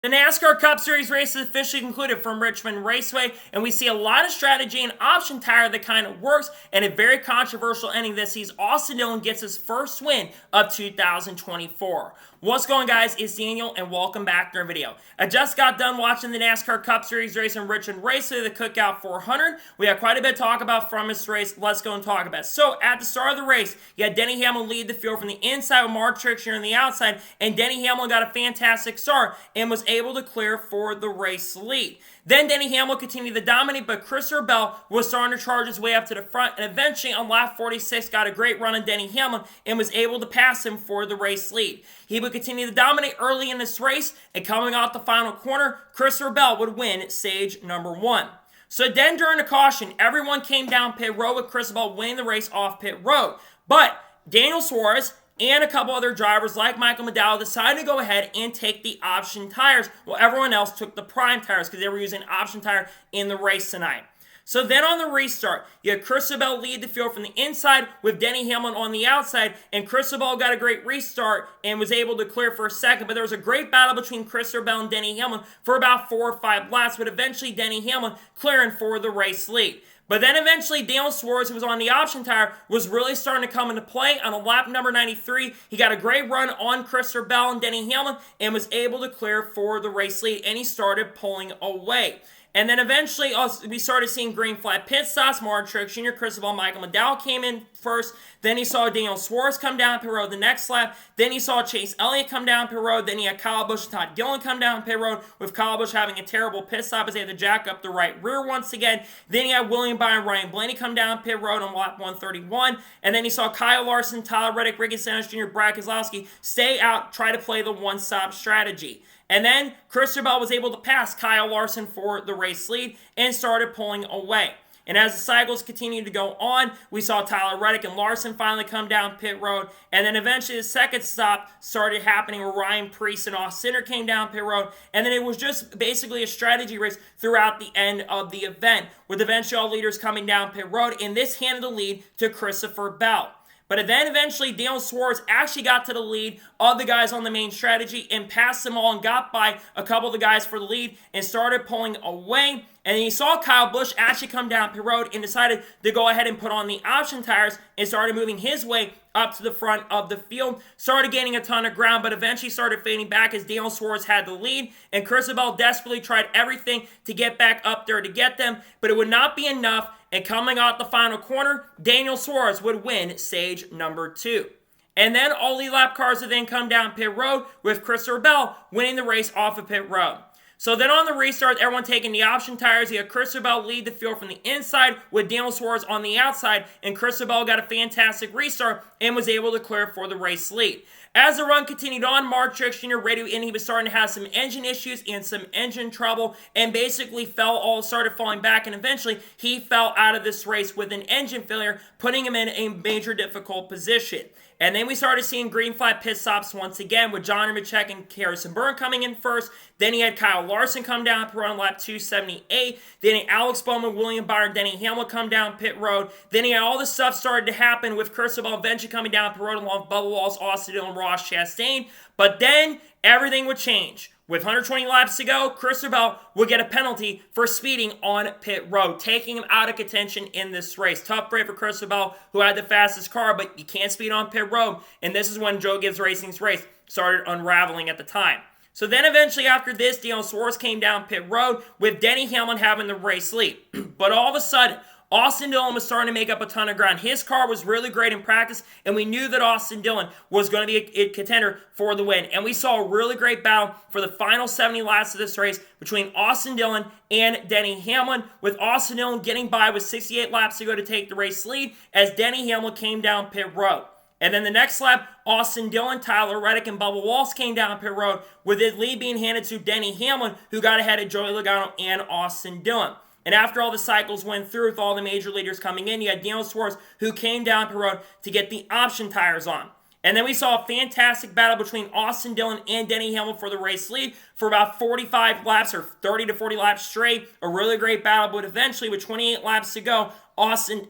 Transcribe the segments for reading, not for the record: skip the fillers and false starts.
The NASCAR Cup Series race is officially concluded from Richmond Raceway, and we see a lot of strategy and option tire that kind of works, and a very controversial ending that sees Austin Dillon gets his first win of 2024. What's going on, guys? It's Daniel, and welcome back to our video. I just got done watching the NASCAR Cup Series race in Richmond Raceway, the Cookout 400. We had quite a bit to talk about from this race. Let's go and talk about it. So, at the start of the race, you had Denny Hamlin lead the field from the inside with Mark Truex on the outside, and Denny Hamlin got a fantastic start and was able to clear for the race lead. Then Denny Hamlin continued to dominate, but Christopher Bell was starting to charge his way up to the front, and eventually on lap 46 got a great run on Denny Hamlin and was able to pass him for the race lead. He would continue to dominate early in this race, and coming out the final corner, Christopher Bell would win stage number 1. So then during the caution, everyone came down pit road with Christopher Bell winning the race off pit road. But Daniel Suarez and a couple other drivers like Michael McDowell decided to go ahead and take the option tires while everyone else took the prime tires because they were using option tire in the race tonight. So then on the restart, you had Christopher Bell lead the field from the inside with Denny Hamlin on the outside, and Christopher Bell got a great restart and was able to clear for a second, but there was a great battle between Christopher Bell and Denny Hamlin for about 4 or 5 laps, but eventually Denny Hamlin clearing for the race lead. But then eventually Daniel Suarez, who was on the option tire, was really starting to come into play. On a lap number 93, he got a great run on Christopher Bell and Denny Hamlin and was able to clear for the race lead, and he started pulling away. And then eventually we started seeing green flag pit stops. Mark Truex Jr., Christopher Bell, Michael McDowell came in first. Then he saw Daniel Suarez come down pit road the next lap. Then he saw Chase Elliott come down pit road. Then he had Kyle Busch and Todd Dillon come down pit road, with Kyle Busch having a terrible pit stop as they had to jack up the right rear once again. Then he had William Byron, Ryan Blaney come down pit road on lap 131. And then he saw Kyle Larson, Tyler Reddick, Ricky Stenhouse Jr., Brad Keselowski stay out, try to play the one-stop strategy. And then Christopher Bell was able to pass Kyle Larson for the race lead and started pulling away. And as the cycles continued to go on, we saw Tyler Reddick and Larson finally come down pit road. And then eventually the second stop started happening where Ryan Preece and Austin Cindric came down pit road. And then it was just basically a strategy race throughout the end of the event, with eventually all leaders coming down pit road. And this handed the lead to Christopher Bell. But then eventually Daniel Suarez actually got to the lead of the guys on the main strategy and passed them all and got by a couple of the guys for the lead and started pulling away. And then he saw Kyle Busch actually come down pit road and decided to go ahead and put on the option tires and started moving his way up to the front of the field. Started gaining a ton of ground, but eventually started fading back as Daniel Suarez had the lead. And Christopher Bell desperately tried everything to get back up there to get them, but it would not be enough. And coming out the final corner, Daniel Suarez would win stage number 2. And then all the lap cars would then come down pit road with Christopher Bell winning the race off of pit road. So then on the restart, everyone taking the option tires. You had Christopher Bell lead the field from the inside with Daniel Suarez on the outside, and Christopher Bell got a fantastic restart and was able to clear for the race lead. As the run continued on, Mark Truex Jr. radio in, he was starting to have some engine issues and some engine trouble, and basically started falling back, and eventually he fell out of this race with an engine failure, putting him in a major difficult position. And then we started seeing green flag pit stops once again with John Nemechek and Harrison Burton coming in first. Then he had Kyle Larson come down pit road on lap 278. Then he had Alex Bowman, William Byron, Denny Hamlin come down pit road. Then he had all this stuff started to happen with Christopher Bell eventually coming down pit road along with Bubba Wallace, Austin Dillon, Ross Chastain. But then everything would change. With 120 laps to go, Christopher Bell would get a penalty for speeding on pit road, taking him out of contention in this race. Tough break for Christopher Bell, who had the fastest car, but you can't speed on pit road. And this is when Joe Gibbs Racing's race started unraveling at the time. So then eventually after this, Daniel Suarez came down pit road with Denny Hamlin having the race lead. But all of a sudden, Austin Dillon was starting to make up a ton of ground. His car was really great in practice, and we knew that Austin Dillon was going to be a contender for the win. And we saw a really great battle for the final 70 laps of this race between Austin Dillon and Denny Hamlin, with Austin Dillon getting by with 68 laps to go to take the race lead as Denny Hamlin came down pit road. And then the next lap, Austin Dillon, Tyler Reddick, and Bubba Wallace came down pit road, with his lead being handed to Denny Hamlin, who got ahead of Joey Logano and Austin Dillon. And after all the cycles went through with all the major leaders coming in, you had Daniel Suarez, who came down pit road to get the option tires on. And then we saw a fantastic battle between Austin Dillon and Denny Hamlin for the race lead for about 45 laps or 30 to 40 laps straight. A really great battle, but eventually with 28 laps to go, Austin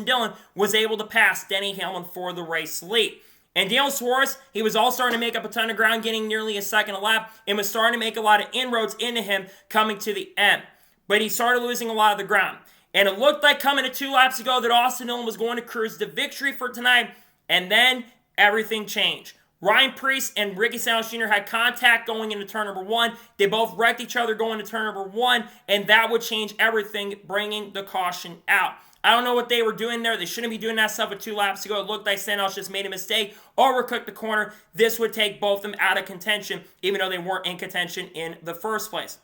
Dillon was able to pass Denny Hamlin for the race lead. And Daniel Suarez, he was all starting to make up a ton of ground, getting nearly a second a lap, and was starting to make a lot of inroads into him coming to the end. But he started losing a lot of the ground. And it looked like coming to 2 laps ago that Austin Dillon was going to cruise to victory for tonight, and then everything changed. Ryan Preece and Ricky Stenhouse Jr. had contact going into turn number 1. They both wrecked each other going to turn number 1, and that would change everything, bringing the caution out. I don't know what they were doing there. They shouldn't be doing that stuff with 2 laps ago. It looked like Stenhouse just made a mistake, overcooked the corner. This would take both of them out of contention, even though they weren't in contention in the first place.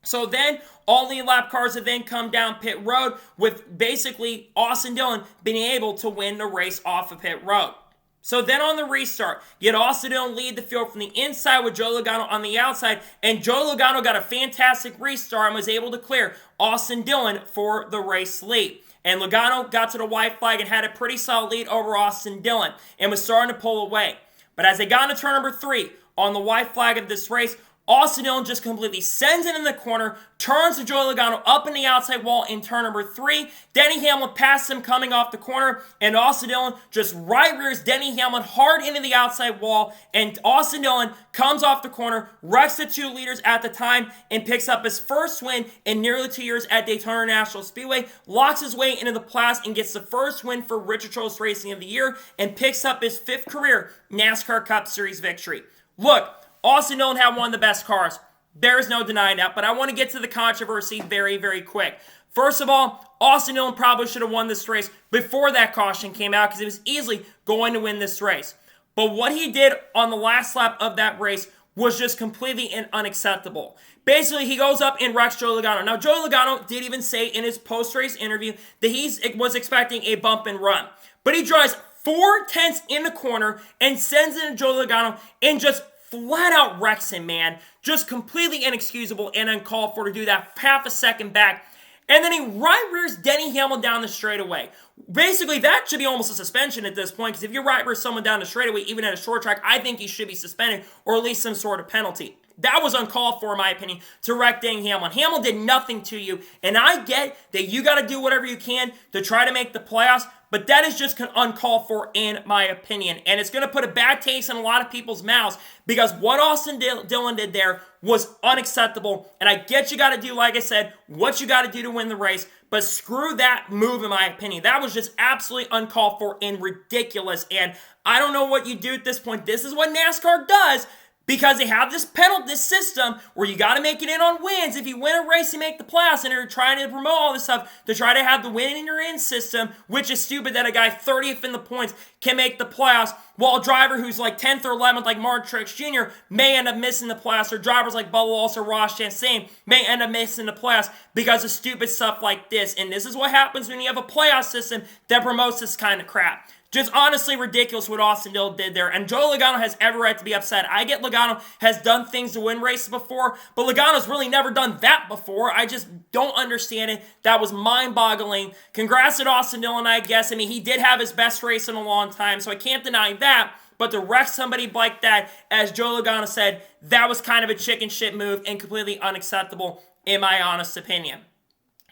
So then, all lead lap cars have then come down pit road with basically Austin Dillon being able to win the race off of pit road. So then on the restart, you had Austin Dillon lead the field from the inside with Joey Logano on the outside, and Joey Logano got a fantastic restart and was able to clear Austin Dillon for the race lead. And Logano got to the white flag and had a pretty solid lead over Austin Dillon and was starting to pull away. But as they got into turn number 3 on the white flag of this race, Austin Dillon just completely sends it in the corner, turns to Joey Logano up in the outside wall in turn number 3. Denny Hamlin passed him coming off the corner, and Austin Dillon just right rears Denny Hamlin hard into the outside wall, and Austin Dillon comes off the corner, wrecks the 2 leaders at the time, and picks up his first win in nearly 2 years at Daytona International Speedway, locks his way into the playoffs, and gets the first win for Richard Childress Racing of the year, and picks up his 5th career NASCAR Cup Series victory. Look, Austin Dillon had one of the best cars. There's no denying that, but I want to get to the controversy very, very quick. First of all, Austin Dillon probably should have won this race before that caution came out because he was easily going to win this race. But what he did on the last lap of that race was just completely unacceptable. Basically, he goes up and wrecks Joey Logano. Now, Joey Logano did even say in his post-race interview that he was expecting a bump and run. But he drives 4/10 in the corner and sends it to Joey Logano and just flat out wrecks him, man. Just completely inexcusable and uncalled for to do that half a second back. And then he right rears Denny Hamlin down the straightaway. Basically, that should be almost a suspension at this point, because if you right rear someone down the straightaway, even at a short track, I think he should be suspended or at least some sort of penalty. That was uncalled for, in my opinion, to wreck Denny Hamlin. Hamlin did nothing to you, and I get that you got to do whatever you can to try to make the playoffs, but that is just uncalled for, in my opinion. And it's going to put a bad taste in a lot of people's mouths because what Austin Dillon did there was unacceptable. And I get you got to do, like I said, what you got to do to win the race. But screw that move, in my opinion. That was just absolutely uncalled for and ridiculous. And I don't know what you do at this point. This is what NASCAR does. Because they have this system where you got to make it in on wins. If you win a race, you make the playoffs, and they're trying to promote all this stuff to try to have the win in your in system, which is stupid that a guy 30th in the points can make the playoffs, while a driver who's like 10th or 11th, like Martin Truex Jr., may end up missing the playoffs, or drivers like Bubba Wallace or Ross Chastain may end up missing the playoffs because of stupid stuff like this. And this is what happens when you have a playoff system that promotes this kind of crap. Just honestly ridiculous what Austin Dillon did there. And Joey Logano has every right to be upset. I get Logano has done things to win races before, but Logano's really never done that before. I just don't understand it. That was mind-boggling. Congrats to Austin Dillon, I guess. I mean, he did have his best race in a long time, so I can't deny that. But to wreck somebody like that, as Joey Logano said, that was kind of a chicken shit move and completely unacceptable, in my honest opinion.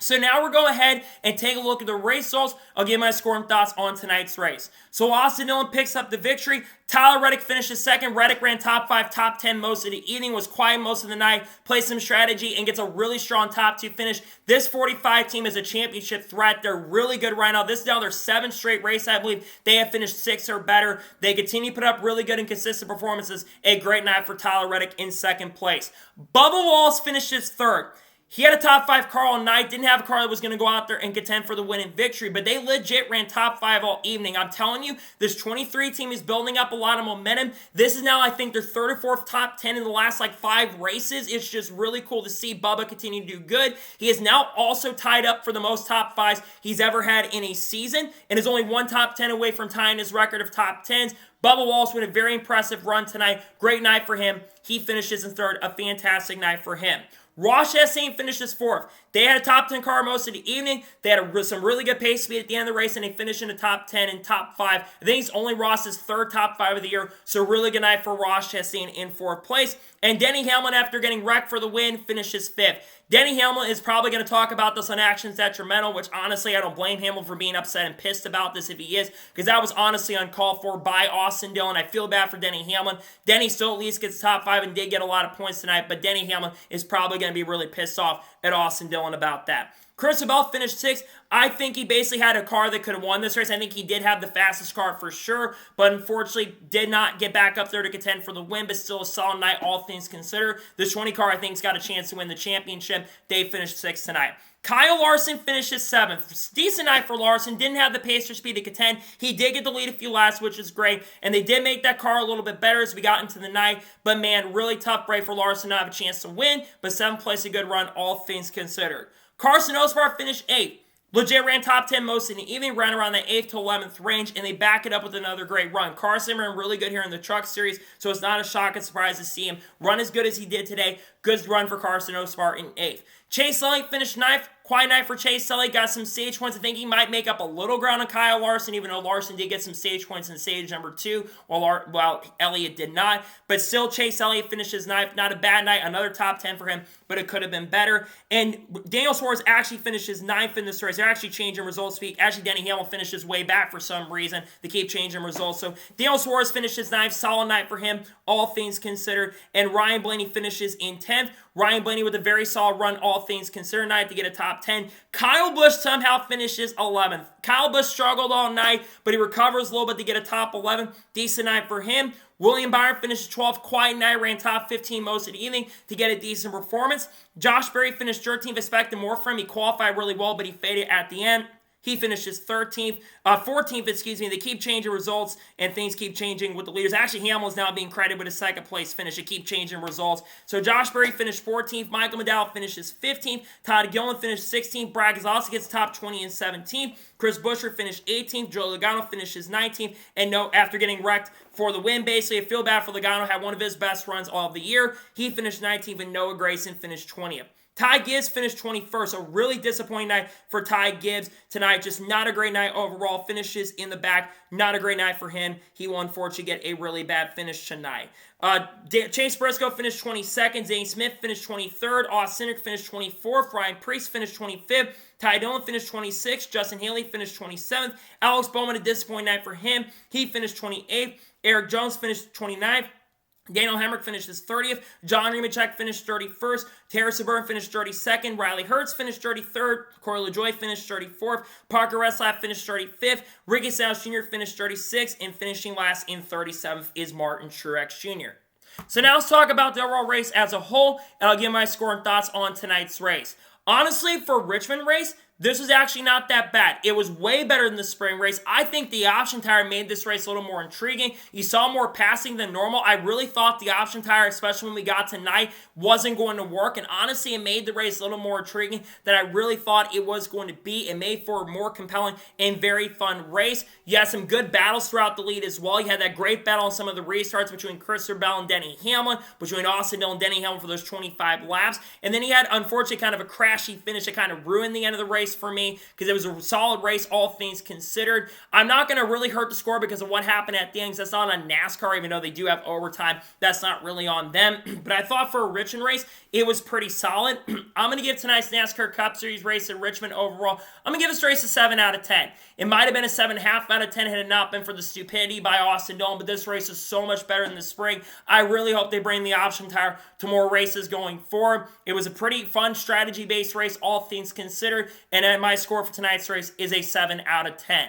So now we're going ahead and take a look at the race results. I'll give my score and thoughts on tonight's race. So Austin Dillon picks up the victory. Tyler Reddick finishes second. Reddick ran top 5, top 10 most of the evening, was quiet most of the night, played some strategy, and gets a really strong top 2 finish. This 45 team is a championship threat. They're really good right now. This is now their 7th straight race, I believe. They have finished 6 or better. They continue to put up really good and consistent performances. A great night for Tyler Reddick in second place. Bubba Wallace finishes third. He had a top 5 car all night, didn't have a car that was going to go out there and contend for the win and victory, but they legit ran top 5 all evening. I'm telling you, this 23 team is building up a lot of momentum. This is now, I think, their 3rd or 4th top 10 in the last 5 races. It's just really cool to see Bubba continue to do good. He is now also tied up for the most top 5s he's ever had in a season, and is only one top 10 away from tying his record of top 10s. Bubba Wallace with a very impressive run tonight. Great night for him. He finishes in 3rd. A fantastic night for him. Ross Chastain finishes 4th. They had a top 10 car most of the evening. They had some really good pace speed at the end of the race, and they finished in the top 10 and top 5. I think it's only Ross's 3rd top 5 of the year, so really good night for Ross Chastain in 4th place. And Denny Hamlin, after getting wrecked for the win, finishes 5th. Denny Hamlin is probably going to talk about this on Actions Detrimental, which honestly, I don't blame Hamlin for being upset and pissed about this if he is, because that was honestly uncalled for by Austin Dillon. I feel bad for Denny Hamlin. Denny still at least gets top 5 and did get a lot of points tonight, but Denny Hamlin is probably going to be really pissed off at Austin Dillon about that. Chris Bell finished 6th. I think he basically had a car that could have won this race. I think he did have the fastest car for sure, but unfortunately did not get back up there to contend for the win, but still a solid night, all things considered. This 20 car, I think, has got a chance to win the championship. They finished 6th tonight. Kyle Larson finishes 7th. Decent night for Larson. Didn't have the pace or speed to contend. He did get the lead a few laps, which is great. And they did make that car a little bit better as we got into the night. But man, really tough break for Larson to have a chance to win. But 7th place, a good run, all things considered. Carson Osbar finished 8th. Legit ran top 10 most of the evening, ran around the 8th to 11th range, and they back it up with another great run. Carson ran really good here in the Truck Series, so it's not a shock and surprise to see him run as good as he did today. Good run for Carson Osbar in 8th. Chase Elliott finished 9th. Quiet night for Chase Elliott. Got some stage points. I think he might make up a little ground on Kyle Larson, even though Larson did get some stage points in stage number 2, while Elliott did not. But still, Chase Elliott finishes 9th. Not a bad night. Another top 10 for him, but it could have been better. And Daniel Suarez actually finishes 9th in this race. They're actually changing results week. Actually, Denny Hamlin finishes way back for some reason. They keep changing results. So Daniel Suarez finishes 9th. Solid night for him, all things considered. And Ryan Blaney finishes in 10th. Ryan Blaney with a very solid run, all things considered, night to get a top 10. Kyle Busch somehow finishes 11th. Kyle Busch struggled all night, but he recovers a little bit to get a top 11. Decent night for him. William Byron finishes 12th. Quiet night, ran top 15 most of the evening to get a decent performance. Josh Berry finished 13th. Expected more from him. He qualified really well, but he faded at the end. He finishes 14th. They keep changing results, and things keep changing with the leaders. Actually, Hamlin's now being credited with a second place finish. They keep changing results. So Josh Berry finished 14th. Michael McDowell finishes 15th. Todd Gillen finished 16th. Brad Keselowski gets top 20 and 17th. Chris Buescher finished 18th. Joe Logano finishes 19th. And after getting wrecked for the win, basically, I feel bad for Logano. Had one of his best runs all of the year. He finished 19th, and Noah Gragson finished 20th. Ty Gibbs finished 21st. A really disappointing night for Ty Gibbs tonight. Just not a great night overall. Finishes in the back. Not a great night for him. He will unfortunately get a really bad finish tonight. Chase Briscoe finished 22nd. Zane Smith finished 23rd. Austin Cindric finished 24th. Ryan Preece finished 25th. Ty Dillon finished 26th. Justin Haley finished 27th. Alex Bowman, a disappointing night for him. He finished 28th. Eric Jones finished 29th. Daniel Hemrick finishes 30th. John Nemechek finished 31st. Terry Suburban finished 32nd. Riley Hurts finished 33rd. Corey LaJoie finished 34th. Parker Reslap finished 35th. Ricky Stenhouse Jr. finished 36th. And finishing last in 37th is Martin Truex Jr. So now let's talk about the overall race as a whole, and I'll give my score and thoughts on tonight's race. Honestly, for Richmond race, this was actually not that bad. It was way better than the spring race. I think the option tire made this race a little more intriguing. You saw more passing than normal. I really thought the option tire, especially when we got tonight, wasn't going to work. And honestly, it made the race a little more intriguing than I really thought it was going to be. It made for a more compelling and very fun race. You had some good battles throughout the lead as well. You had that great battle on some of the restarts between Christopher Bell and Denny Hamlin, between Austin Dillon and Denny Hamlin for those 25 laps. And then he had, unfortunately, kind of a crashy finish that kind of ruined the end of the race for me, because it was a solid race, all things considered. I'm not going to really hurt the score because of what happened at the end. That's not on NASCAR, even though they do have overtime. That's not really on them. But I thought for a Richmond race, it was pretty solid. I'm going to give tonight's NASCAR Cup Series race at Richmond overall, I'm going to give this race a 7 out of 10. It might have been a 7.5 out of 10 had it not been for the stupidity by Austin Dillon, but this race is so much better than the spring. I really hope they bring the option tire to more races going forward. It was a pretty fun strategy-based race, all things considered, and my score for tonight's race is a 7 out of 10.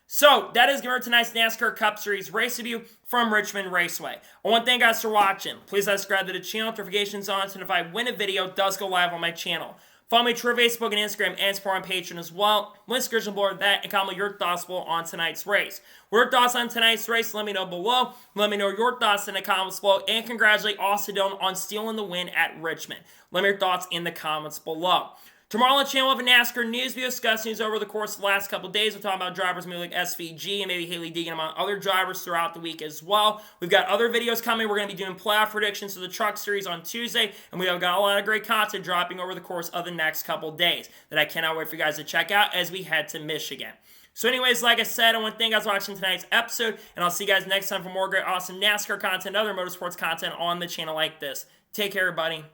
So, that is going to tonight's NASCAR Cup Series race review from Richmond Raceway. I want to thank you guys for watching. Please subscribe to the channel, notifications on, so if I win a video, it does go live on my channel. Follow me through Facebook and Instagram and support on Patreon as well. Link description below that, and comment your thoughts below on tonight's race. What are your thoughts on tonight's race? Let me know below. Let me know your thoughts in the comments below, and congratulate Austin Dillon on stealing the win at Richmond. Let me know your thoughts in the comments below. Tomorrow on the channel, we'll have a NASCAR news video discussing news over the course of the last couple of days. We'll talk about drivers maybe like SVG and maybe Haley Deegan among other drivers throughout the week as well. We've got other videos coming. We're going to be doing playoff predictions for the Truck Series on Tuesday, and we've got a lot of great content dropping over the course of the next couple of days that I cannot wait for you guys to check out as we head to Michigan. So anyways, like I said, I want to thank you guys for watching tonight's episode, and I'll see you guys next time for more great, awesome NASCAR content and other motorsports content on the channel like this. Take care, everybody.